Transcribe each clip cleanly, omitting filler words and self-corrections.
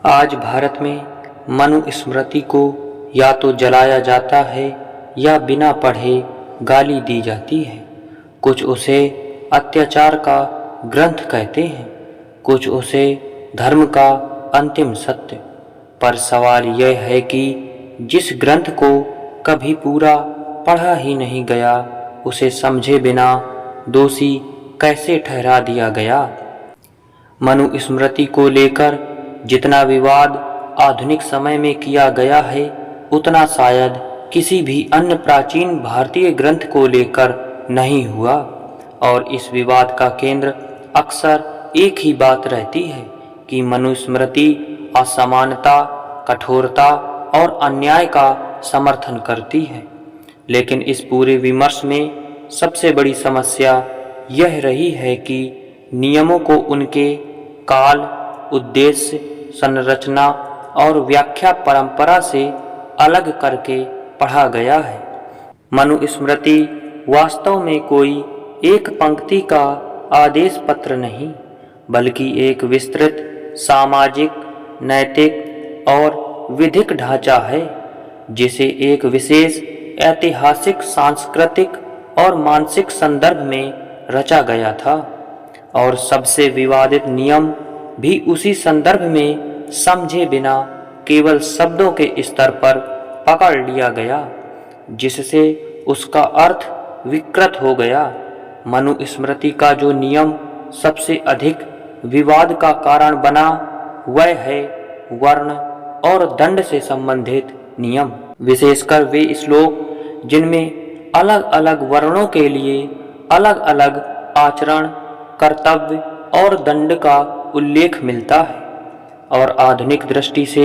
आज भारत में मनुस्मृति को या तो जलाया जाता है या बिना पढ़े गाली दी जाती है। कुछ उसे अत्याचार का ग्रंथ कहते हैं, कुछ उसे धर्म का अंतिम सत्य। पर सवाल यह है कि जिस ग्रंथ को कभी पूरा पढ़ा ही नहीं गया, उसे समझे बिना दोषी कैसे ठहरा दिया गया। मनुस्मृति को लेकर जितना विवाद आधुनिक समय में किया गया है, उतना शायद किसी भी अन्य प्राचीन भारतीय ग्रंथ को लेकर नहीं हुआ। और इस विवाद का केंद्र अक्सर एक ही बात रहती है कि मनुस्मृति असमानता, कठोरता और अन्याय का समर्थन करती है। लेकिन इस पूरे विमर्श में सबसे बड़ी समस्या यह रही है कि नियमों को उनके काल, उद्देश्य, संरचना और व्याख्या परंपरा से अलग करके पढ़ा गया है। मनुस्मृति वास्तव में कोई एक पंक्ति का आदेश पत्र नहीं, बल्कि एक विस्तृत सामाजिक, नैतिक और विधिक ढांचा है, जिसे एक विशेष ऐतिहासिक, सांस्कृतिक और मानसिक संदर्भ में रचा गया था। और सबसे विवादित नियम भी उसी संदर्भ में समझे बिना केवल शब्दों के स्तर पर पकड़ लिया गया, जिससे उसका अर्थ विकृत हो गया। मनुस्मृति का जो नियम सबसे अधिक विवाद का कारण बना, वह है वर्ण और दंड से संबंधित नियम। विशेषकर वे श्लोक जिनमें अलग अलग वर्णों के लिए अलग अलग आचरण, कर्तव्य और दंड का उल्लेख मिलता है। और आधुनिक दृष्टि से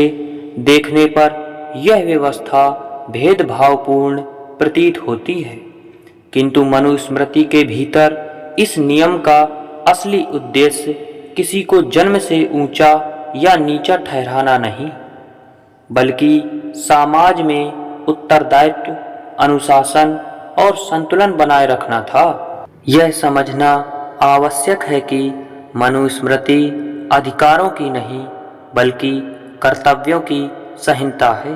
देखने पर यह व्यवस्था भेदभावपूर्ण प्रतीत होती है, किंतु मनुस्मृति के भीतर इस नियम का असली उद्देश्य किसी को जन्म से ऊंचा या नीचा ठहराना नहीं, बल्कि समाज में उत्तरदायित्व, अनुशासन और संतुलन बनाए रखना था। यह समझना आवश्यक है कि मनुस्मृति अधिकारों की नहीं, बल्कि कर्तव्यों की संहिता है।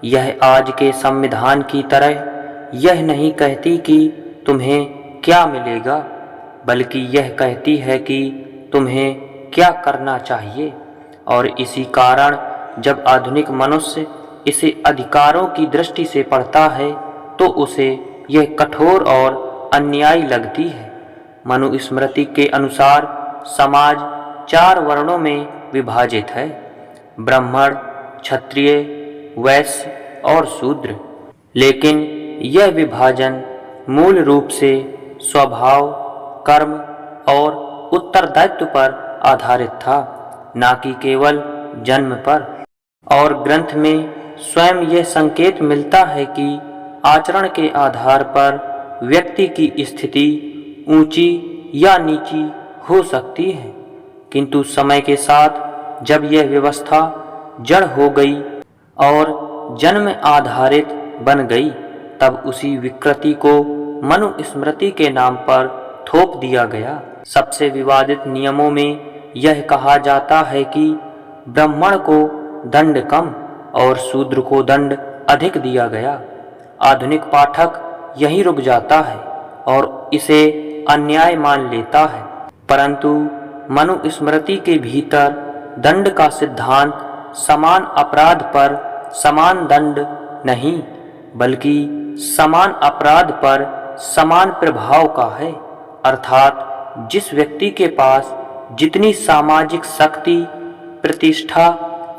यह आज के संविधान की तरह यह नहीं कहती कि तुम्हें क्या मिलेगा, बल्कि यह कहती है कि तुम्हें क्या करना चाहिए। और इसी कारण जब आधुनिक मनुष्य इसे अधिकारों की दृष्टि से पढ़ता है, तो उसे यह कठोर और अन्यायी लगती है। मनुस्मृति के अनुसार समाज 4 वर्णों में विभाजित है: ब्राह्मण, क्षत्रिय, वैश्य और शूद्र। लेकिन यह विभाजन मूल रूप से स्वभाव, कर्म और उत्तरदायित्व पर आधारित था, न कि केवल जन्म पर। और ग्रंथ में स्वयं यह संकेत मिलता है कि आचरण के आधार पर व्यक्ति की स्थिति ऊंची या नीची हो सकती है। किंतु समय के साथ जब यह व्यवस्था जड़ हो गई और जन्म आधारित बन गई, तब उसी विकृति को मनुस्मृति के नाम पर थोप दिया गया। सबसे विवादित नियमों में यह कहा जाता है कि ब्राह्मण को दंड कम और शूद्र को दंड अधिक दिया गया। आधुनिक पाठक यहीं रुक जाता है और इसे अन्याय मान लेता है, परंतु मनुस्मृति के भीतर दंड का सिद्धांत समान अपराध पर समान दंड नहीं, बल्कि समान अपराध पर समान प्रभाव का है। अर्थात जिस व्यक्ति के पास जितनी सामाजिक शक्ति, प्रतिष्ठा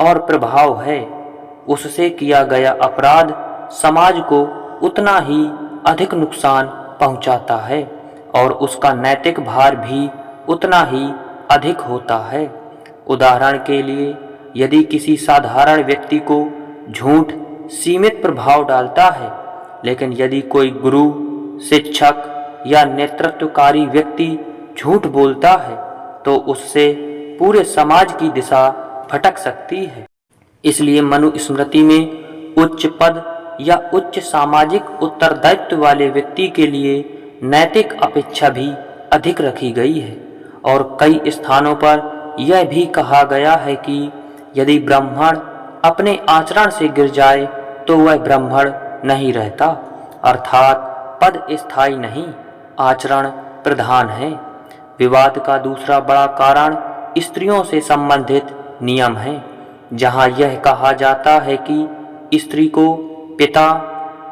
और प्रभाव है, उससे किया गया अपराध समाज को उतना ही अधिक नुकसान पहुंचाता है और उसका नैतिक भार भी उतना ही अधिक होता है। उदाहरण के लिए, यदि किसी साधारण व्यक्ति को झूठ सीमित प्रभाव डालता है, लेकिन यदि कोई गुरु, शिक्षक या नेतृत्वकारी व्यक्ति झूठ बोलता है, तो उससे पूरे समाज की दिशा भटक सकती है। इसलिए मनुस्मृति में उच्च पद या उच्च सामाजिक उत्तरदायित्व वाले व्यक्ति के लिए नैतिक अपेक्षा भी अधिक रखी गई है। और कई स्थानों पर यह भी कहा गया है कि यदि ब्राह्मण अपने आचरण से गिर जाए तो वह ब्राह्मण नहीं रहता, अर्थात पद स्थायी नहीं, आचरण प्रधान है। विवाद का दूसरा बड़ा कारण स्त्रियों से संबंधित नियम है, जहाँ यह कहा जाता है कि स्त्री को पिता,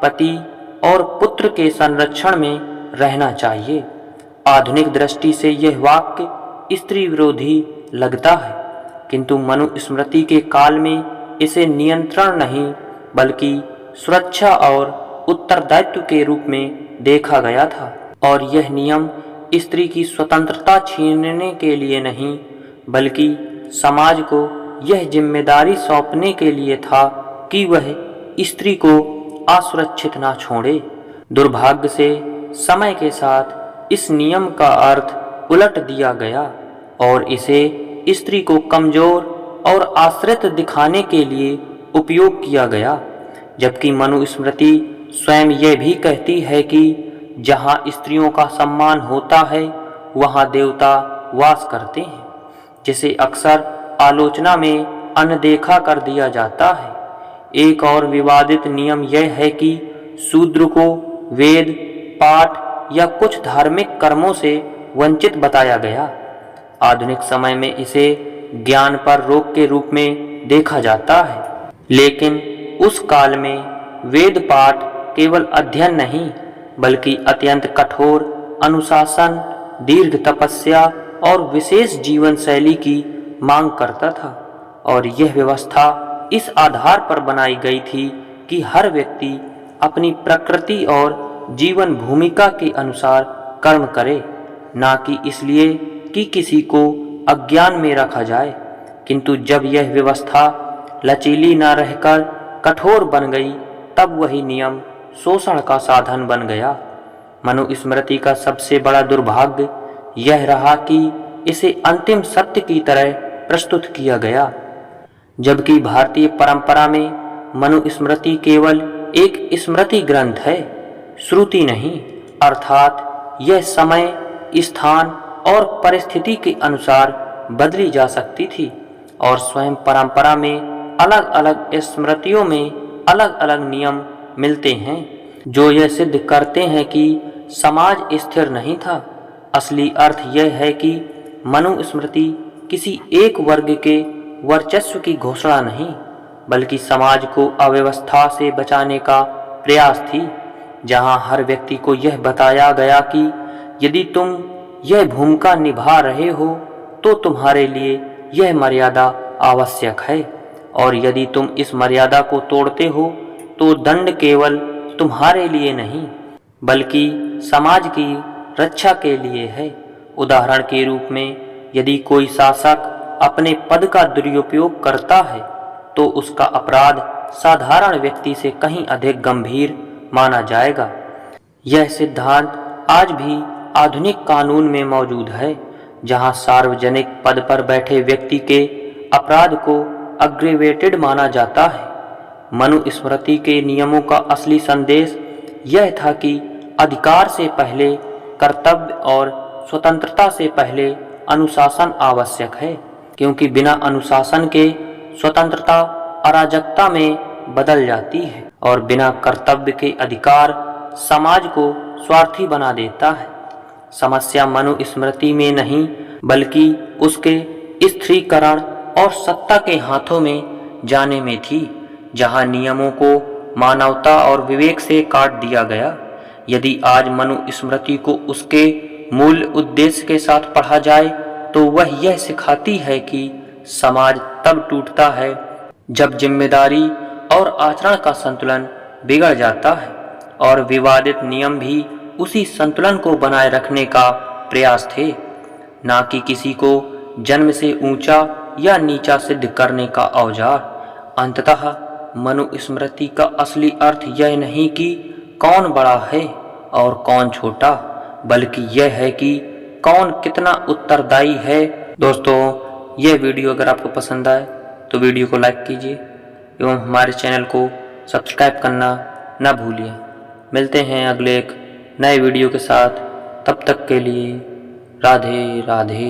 पति और पुत्र के संरक्षण में रहना चाहिए। आधुनिक दृष्टि से यह वाक्य स्त्री विरोधी लगता है, किंतु मनुस्मृति के काल में इसे नियंत्रण नहीं बल्कि सुरक्षा और उत्तरदायित्व के रूप में देखा गया था। और यह नियम स्त्री की स्वतंत्रता छीनने के लिए नहीं बल्कि समाज को यह जिम्मेदारी सौंपने के लिए था कि वह स्त्री को असुरक्षित ना छोड़े। दुर्भाग्य से समय के साथ इस नियम का अर्थ उलट दिया गया और इसे स्त्री को कमजोर और आश्रित दिखाने के लिए उपयोग किया गया, जबकि मनुस्मृति स्वयं यह भी कहती है कि जहाँ स्त्रियों का सम्मान होता है वहाँ देवता वास करते हैं, जिसे अक्सर आलोचना में अनदेखा कर दिया जाता है। एक और विवादित नियम यह है कि शूद्र को वेद पाठ या कुछ धार्मिक कर्मों से वंचित बताया गया। आधुनिक समय में इसे ज्ञान पर रोक के रूप में देखा जाता है, लेकिन उस काल में वेद पाठ केवल अध्ययन नहीं बल्कि अत्यंत कठोर अनुशासन, दीर्घ तपस्या और विशेष जीवन शैली की मांग करता था। और यह व्यवस्था इस आधार पर बनाई गई थी कि हर व्यक्ति अपनी प्रकृति और जीवन भूमिका के अनुसार कर्म करे, ना कि इसलिए कि किसी को अज्ञान में रखा जाए। किंतु जब यह व्यवस्था लचीली न रहकर कठोर बन गई, तब वही नियम शोषण का साधन बन गया। मनुस्मृति का सबसे बड़ा दुर्भाग्य यह रहा कि इसे अंतिम सत्य की तरह प्रस्तुत किया गया, जबकि भारतीय परंपरा में मनुस्मृति केवल एक स्मृति ग्रंथ है, श्रुति नहीं। अर्थात यह समय, स्थान और परिस्थिति के अनुसार बदली जा सकती थी और स्वयं परंपरा में अलग अलग स्मृतियों में अलग अलग नियम मिलते हैं जो यह सिद्ध करते हैं कि समाज स्थिर नहीं था। असली अर्थ यह है कि मनुस्मृति किसी एक वर्ग के वर्चस्व की घोषणा नहीं बल्कि समाज को अव्यवस्था से बचाने का प्रयास थी, जहां हर व्यक्ति को यह बताया गया कि यदि तुम यह भूमिका निभा रहे हो तो तुम्हारे लिए यह मर्यादा आवश्यक है, और यदि तुम इस मर्यादा को तोड़ते हो तो दंड केवल तुम्हारे लिए नहीं बल्कि समाज की रक्षा के लिए है। उदाहरण के रूप में, यदि कोई शासक अपने पद का दुरुपयोग करता है तो उसका अपराध साधारण व्यक्ति से कहीं अधिक गंभीर माना जाएगा। यह सिद्धांत आज भी आधुनिक कानून में मौजूद है, जहां सार्वजनिक पद पर बैठे व्यक्ति के अपराध को अग्रेवेटेड माना जाता है। मनुस्मृति के नियमों का असली संदेश यह था कि अधिकार से पहले कर्तव्य और स्वतंत्रता से पहले अनुशासन आवश्यक है, क्योंकि बिना अनुशासन के स्वतंत्रता अराजकता में बदल जाती है और बिना कर्तव्य के अधिकार समाज को स्वार्थी बना देता है। समस्या मनुस्मृति में नहीं बल्कि उसके स्त्रीकरण और सत्ता के हाथों में जाने में थी, जहां नियमों को मानवता और विवेक से काट दिया गया। यदि आज मनुस्मृति को उसके मूल उद्देश्य के साथ पढ़ा जाए तो वह यह सिखाती है कि समाज तब टूटता है जब जिम्मेदारी और आचरण का संतुलन बिगड़ जाता है, और विवादित नियम भी उसी संतुलन को बनाए रखने का प्रयास थे, ना कि किसी को जन्म से ऊंचा या नीचा सिद्ध करने का औजार। अंततः मनुस्मृति का असली अर्थ यह नहीं कि कौन बड़ा है और कौन छोटा, बल्कि यह है कि कौन कितना उत्तरदायी है। दोस्तों, यह वीडियो अगर आपको पसंद आए तो वीडियो को लाइक कीजिए एवं हमारे चैनल को सब्सक्राइब करना न भूलिए। मिलते हैं अगले एक नए वीडियो के साथ, तब तक के लिए राधे राधे।